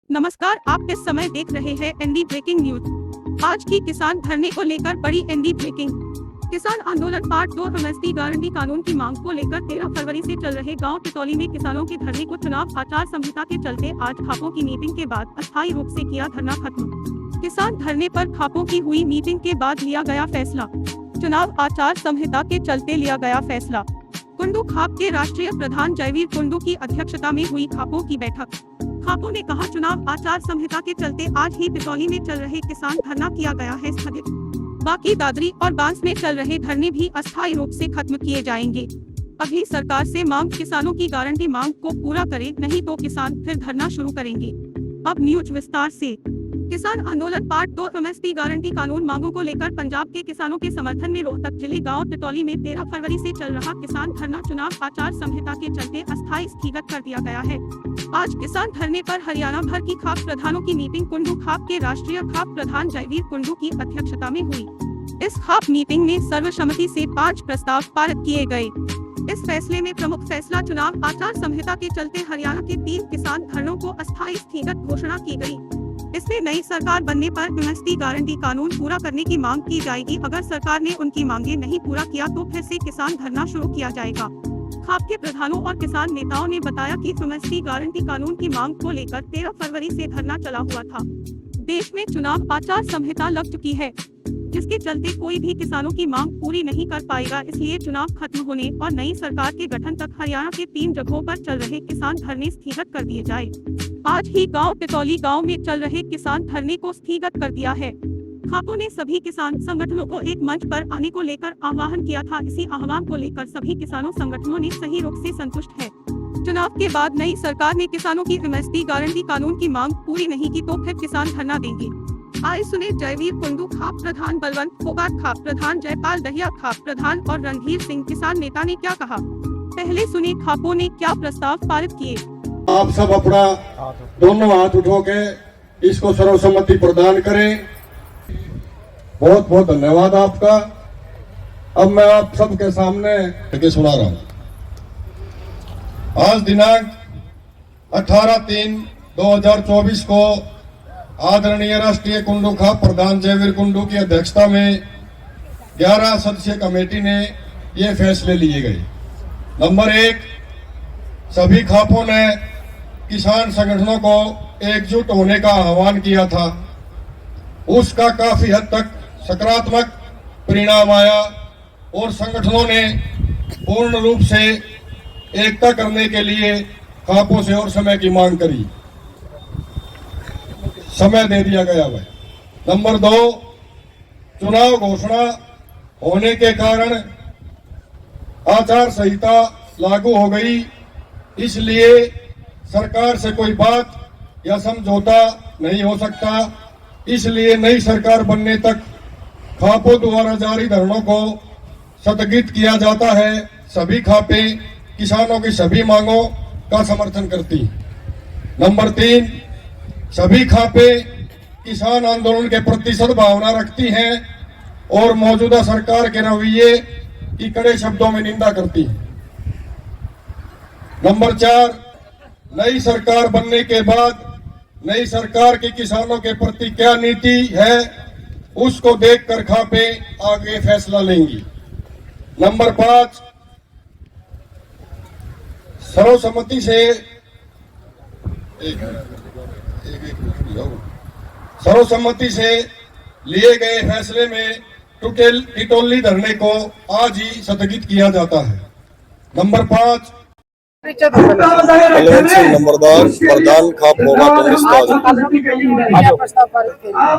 नमस्कार, आप इस समय देख रहे हैं एनडी ब्रेकिंग न्यूज। आज की किसान धरने को लेकर बड़ी एनडी ब्रेकिंग। किसान आंदोलन पार्ट 2 एमएसपी गारंटी कानून की मांग को लेकर 13 फरवरी से चल रहे गांव टिटौली में किसानों के धरने को चुनाव आचार संहिता के चलते आज खापों की मीटिंग के बाद अस्थायी रूप से किया धरना खत्म। किसान धरने पर खापों की हुई मीटिंग के बाद लिया गया फैसला। चुनाव आचार संहिता के चलते लिया गया फैसला। कुंडू खाप के राष्ट्रीय प्रधान जयवीर कुंडू की अध्यक्षता में हुई खापों की बैठक। खापों ने कहा, चुनाव आचार संहिता के चलते आज ही टिटौली में चल रहे किसान धरना किया गया है स्थगित। बाकी दादरी और बांस में चल रहे धरने भी अस्थायी रूप से खत्म किए जाएंगे। अभी सरकार से मांग किसानों की गारंटी मांग को पूरा करे, नहीं तो किसान फिर धरना शुरू करेंगे। अब न्यूज विस्तार से। किसान आंदोलन पार्ट 2 एमएसपी गारंटी कानून मांगों को लेकर पंजाब के किसानों के समर्थन में रोहतक जिले गांव टिटौली में 13 फरवरी से चल रहा किसान धरना चुनाव आचार संहिता के चलते अस्थायी स्थगित कर दिया गया है। आज किसान धरने पर हरियाणा भर की खाप प्रधानों की मीटिंग कुंडू खाप के राष्ट्रीय खाप प्रधान जयवीर कुंडू की अध्यक्षता में हुई। इस खाप मीटिंग में सर्वसम्मति से 5 प्रस्ताव पारित किए गए। इस फैसले में प्रमुख फैसला चुनाव आचार संहिता के चलते हरियाणा के 3 किसान धरनों को अस्थायी स्थगित घोषणा की गई। इसमें नई सरकार बनने पर एमएसपी गारंटी कानून पूरा करने की मांग की जाएगी। अगर सरकार ने उनकी मांगे नहीं पूरा किया तो फिर से किसान धरना शुरू किया जाएगा। खाप के प्रधानों और किसान नेताओं ने बताया कि एमएसपी गारंटी कानून की मांग को लेकर 13 फरवरी से धरना चला हुआ था। देश में चुनाव आचार संहिता लग चुकी है, जिसके चलते कोई भी किसानों की मांग पूरी नहीं कर पाएगा। इसलिए चुनाव खत्म होने और नई सरकार के गठन तक हरियाणा के 3 जगहों पर चल रहे किसान धरने स्थगित कर दिए जाए। आज ही गांव टिटौली गांव में चल रहे किसान धरने को स्थगित कर दिया है। खापों ने सभी किसान संगठनों को एक मंच पर आने को लेकर आह्वान किया था। इसी आह्वान को लेकर सभी किसानों संगठनों ने सही रूप से संतुष्ट है। चुनाव के बाद नई सरकार ने किसानों की एमएसपी गारंटी कानून की मांग पूरी नहीं की तो फिर किसान धरना देंगे। आए सुने जयवीर कुंडू खाप प्रधान, बलवंत फोगाट खाप प्रधान, जयपाल दहिया खाप प्रधान और रणधीर सिंह किसान नेता ने क्या कहा। पहले सुने खापों ने क्या प्रस्ताव पारित किए। आप सब अपना दोनों हाथ उठो के इसको सर्वसम्मति प्रदान करें। बहुत बहुत धन्यवाद आपका। अब मैं आप सबके सामने सुना रहा हूं। आज दिनांक 18/3/2024 को आदरणीय राष्ट्रीय कुंडू खाप प्रधान जयवीर कुंडू की अध्यक्षता में 11 सदस्यीय कमेटी ने ये फैसले लिए गए। नंबर 1, सभी खापों ने किसान संगठनों को एकजुट होने का आह्वान किया था। उसका काफी हद तक सकारात्मक परिणाम आया और संगठनों ने पूर्ण रूप से एकता करने के लिए खापों से और समय की मांग करी। समय दे दिया गया है। नंबर 2, चुनाव घोषणा होने के कारण आचार संहिता लागू हो गई, इसलिए सरकार से कोई बात या समझौता नहीं हो सकता। इसलिए नई सरकार बनने तक खापों द्वारा जारी धरनों को स्थगित किया जाता है। सभी खापे किसानों की सभी मांगों का समर्थन करती। नंबर 3, सभी खापे किसान आंदोलन के प्रति सद्भावना रखती हैं और मौजूदा सरकार के रवैये की कड़े शब्दों में निंदा करती हैं। नंबर 4, नई सरकार बनने के बाद नई सरकार की किसानों के प्रति क्या नीति है उसको देखकर खापे आगे फैसला लेंगी। नंबर 5, सर्वसम्मति से लिए गए फैसले में टिटौली धरने को आज ही स्थगित किया जाता है। नंबर 5, बलवंत सिंह नंबरदार प्रधान खाप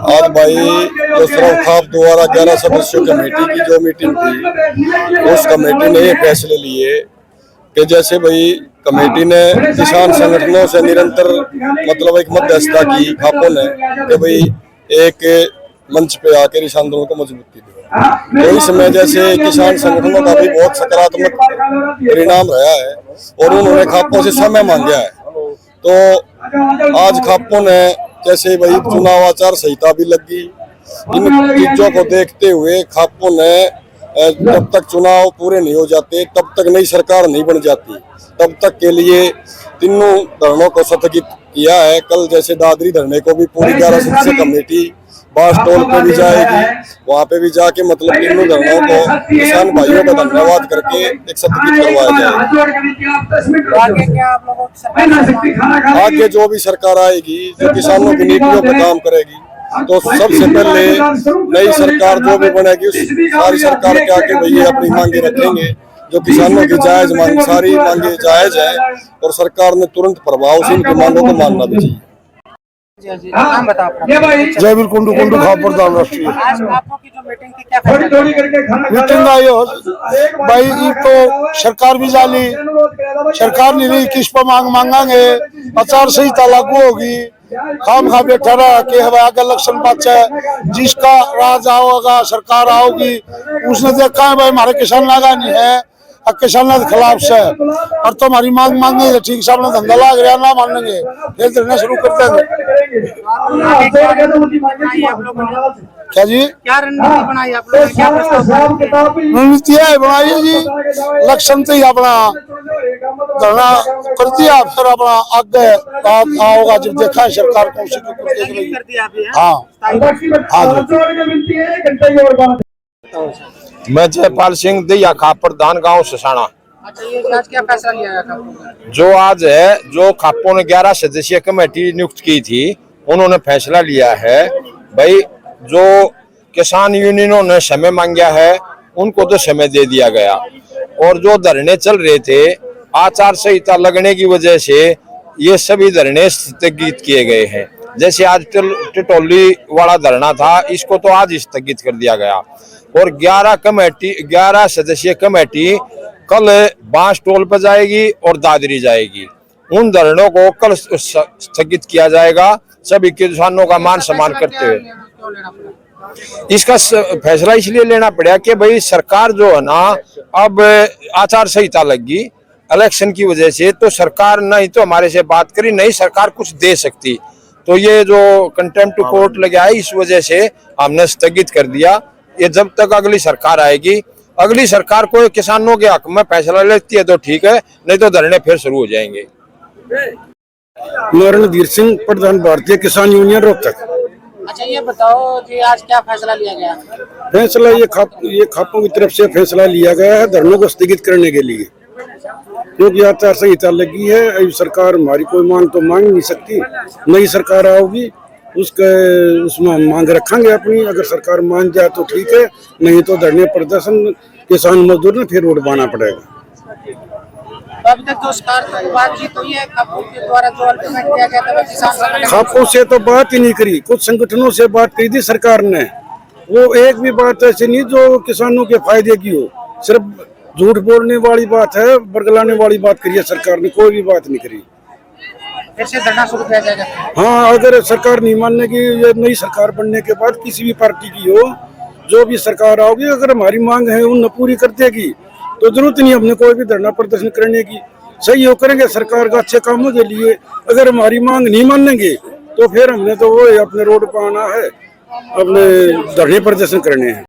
आज भाई जो सर्व खाप द्वारा 11 सदस्यों कमेटी की जो मीटिंग थी, उस कमेटी ने ये फैसले लिए कि जैसे भाई कमेटी ने किसान संगठनों से निरंतर मतलब एक मध्यस्थता की खापों ने कि भाई एक मंच पे आकर इस आंदोलन को मजबूती दी। तो इसमें जैसे किसान संगठनों का भी बहुत सकारात्मक परिणाम रहा है और उन्होंने खापों से समय मांगा है। तो आज खापों ने जैसे भाई चुनाव आचार संहिता भी लगी, इन चीजों को देखते हुए खापों ने जब तक चुनाव पूरे नहीं हो जाते तब तक नई सरकार नहीं बन जाती, तब तक के लिए तीनों धरनों को स्थगित किया है। कल जैसे दादरी धरने को भी पूरी 11 सदस्यीय कमेटी बास टोल पे भी जाएगी, वहाँ पे भी जाके मतलब तीनों धरनों को किसान भाइयों का धन्यवाद करके एक संतुलित करवाया जाएगा। आगे क्या आप लोगों की सरकार आगे जो भी सरकार आएगी जो किसानों की नीतियों पर काम करेगी, तो सबसे पहले नई सरकार जो भी बनेगी उस सारी सरकार के आगे भैया अपनी मांगे रखेंगे। जो किसानों की जायज मांग, सारी मांगे जायज है और सरकार ने तुरंत प्रभाव से इनकी मांगों को मानना भी चाहिए। नाम बताओ अपना। जयवीर कुंडू कुंडू खाप प्रधान राष्ट्रीय आज आपको की जो मीटिंग थी क्या फैसला लिया? मीटिंग आई हो भाई, ये तो सरकार भी जाली, सरकार नहीं रही, किस पर मांग मांगेंगे, आचार संहिता लागू होगी, खाम खा बैठा रहा कि हमारे आगे इलेक्शन बच है, जिसका राज आओगा सरकार आओगी उसने देखा है भाई हमारे किसान लगा नहीं है, अब किसान के खिलाफ से और तो हमारी मांग मांगेंगे ठीक से अपना धंधा लाग रहा ना मानेंगे फिर धरना शुरू कर देंगे। क्या जी क्या रणनीति बनाई आप लोगों ने, क्या प्रस्ताव? रणनीति है बनाई है जी, इलेक्शन से ही अपना धरना कर दिया, फिर अपना आगे आओगा जब देखा है सरकार को उसी के ऊपर देख रही कर दिया अभी है? हाँ हाँ जी। मैं जयपाल सिंह दैया खाप प्रधान गांव ससाना। अच्छा, ये आज क्या फैसला लिया गया था आप लोगों ने? जो आज है, जो खापों ने 11 सदस्यीय कमेटी नियुक्त की थी, उन्होंने फैसला लिया है भाई जो किसान यूनियनों ने समय मांगा है उनको तो समय दे दिया गया, और जो धरने चल रहे थे आचार संहिता लगने की वजह से ये सभी धरने स्थगित किए गए हैं। जैसे आज टिटोली वाला धरना था, इसको तो आज स्थगित कर दिया गया, और 11 सदस्यीय कमेटी कल बांस टोल पर जाएगी और दादरी जाएगी। उन धरनों को कल स्थगित किया जाएगा, सभी किसानों का मान सम्मान करते हुए। क्यों लेना पड़ा? इसका फैसला इसलिए लेना पड़ा कि भाई सरकार जो है ना, अब आचार संहिता लगी इलेक्शन की वजह से, तो सरकार नहीं तो हमारे से बात करी, नहीं सरकार कुछ दे सकती, तो ये जो कंटेम्प्ट टू कोर्ट लगा है इस वजह से हमने स्थगित कर दिया। ये जब तक अगली सरकार आएगी, अगली सरकार को किसानों के हक में फैसला लेती है तो ठीक है, नहीं तो धरने फिर शुरू हो जाएंगे। मैं रणधीर सिंह प्रधान भारतीय किसान यूनियन रोहतक। अच्छा, ये बताओ जी आज क्या फैसला लिया गया? फैसला ये खापों की तरफ से फैसला लिया गया है धरनों को स्थगित करने के लिए, क्योंकि आचार संहिता लगी है। अभी सरकार हमारी कोई मांग तो मांग नहीं सकती, नई सरकार आओगी उसमें मांग रखेंगे अपनी, अगर सरकार मान जाए तो ठीक है, नहीं तो धरने प्रदर्शन किसान मजदूर ने फिर उठवाना पड़ेगा। तो अभी तक जो बातचीत हुई है खापों के द्वारा जो अल्टीमेट दिया गया था, किसान संगठन खापों से तो बात ही नहीं करी, कुछ संगठनों से बात करी थी सरकार ने, वो एक भी बात ऐसी नहीं जो किसानों के फायदे की हो, सिर्फ झूठ बोलने वाली बात है, बरगलाने वाली बात करी है सरकार ने, कोई भी बात नहीं करी। फिर से धरना शुरू किया जाएगा? हाँ, अगर सरकार नहीं मानने की, ये नई सरकार बनने के बाद किसी भी पार्टी की हो, जो भी सरकार आओगी, अगर हमारी मांग है उन पूरी कर देगी तो जरूरत नहीं हमने कोई भी धरना प्रदर्शन करने की। सही हो करेंगे सरकार का अच्छे कामों के लिए, अगर हमारी मांग नहीं मानेंगे तो फिर हमने तो वो अपने रोड पर आना है, अपने धरने प्रदर्शन करने हैं।